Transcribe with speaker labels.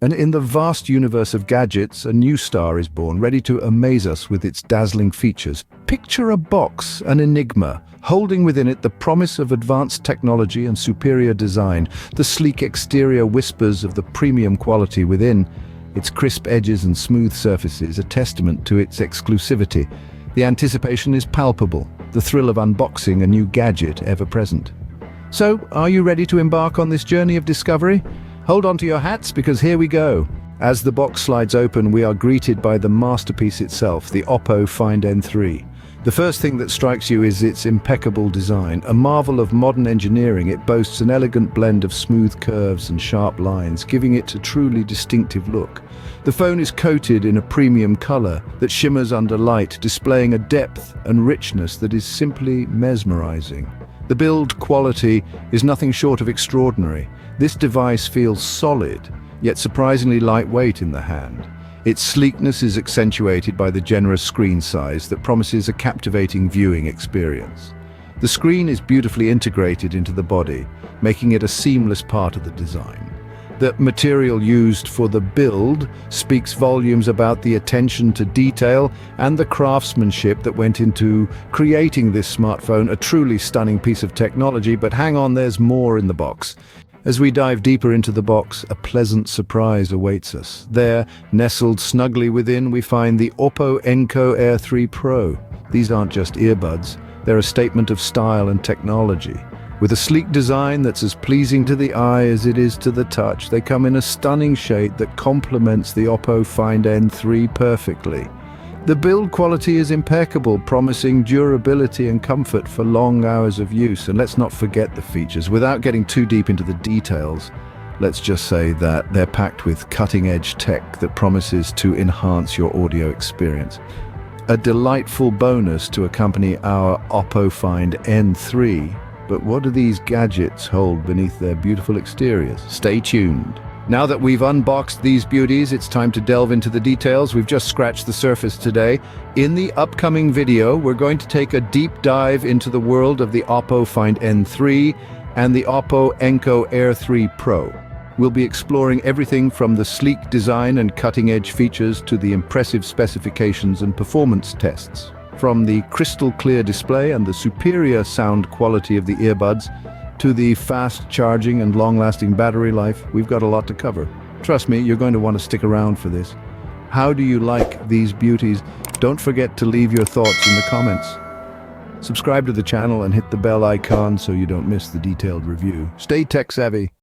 Speaker 1: And in the vast universe of gadgets, a new star is born, ready to amaze us with its dazzling features. Picture a box, an enigma, holding within it the promise of advanced technology and superior design. The sleek exterior whispers of the premium quality within. Its crisp edges and smooth surfaces, a testament to its exclusivity. The anticipation is palpable, the thrill of unboxing a new gadget ever present. So, are you ready to embark on this journey of discovery? Hold on to your hats, because here we go. As the box slides open, we are greeted by the masterpiece itself, the OPPO Find N3. The first thing that strikes you is its impeccable design. A marvel of modern engineering, it boasts an elegant blend of smooth curves and sharp lines, giving it a truly distinctive look. The phone is coated in a premium color that shimmers under light, displaying a depth and richness that is simply mesmerizing. The build quality is nothing short of extraordinary. This device feels solid, yet surprisingly lightweight in the hand. Its sleekness is accentuated by the generous screen size that promises a captivating viewing experience. The screen is beautifully integrated into the body, making it a seamless part of the design. The material used for the build speaks volumes about the attention to detail and the craftsmanship that went into creating this smartphone, a truly stunning piece of technology. But hang on, there's more in the box. As we dive deeper into the box, a pleasant surprise awaits us. There, nestled snugly within, we find the OPPO Enco Air3 Pro. These aren't just earbuds, they're a statement of style and technology. With a sleek design that's as pleasing to the eye as it is to the touch, they come in a stunning shade that complements the OPPO Find N3 perfectly. The build quality is impeccable, promising durability and comfort for long hours of use. And let's not forget the features. Without getting too deep into the details, let's just say that they're packed with cutting-edge tech that promises to enhance your audio experience. A delightful bonus to accompany our OPPO Find N3. But what do these gadgets hold beneath their beautiful exteriors? Stay tuned. Now that we've unboxed these beauties, it's time to delve into the details. We've just scratched the surface today. In the upcoming video, we're going to take a deep dive into the world of the OPPO Find N3 and the OPPO Enco Air3 Pro. We'll be exploring everything from the sleek design and cutting-edge features to the impressive specifications and performance tests. From the crystal-clear display and the superior sound quality of the earbuds, to the fast charging and long-lasting battery life, we've got a lot to cover. Trust me, you're going to want to stick around for this. How do you like these beauties? Don't forget to leave your thoughts in the comments. Subscribe to the channel and hit the bell icon so you don't miss the detailed review. Stay tech-savvy.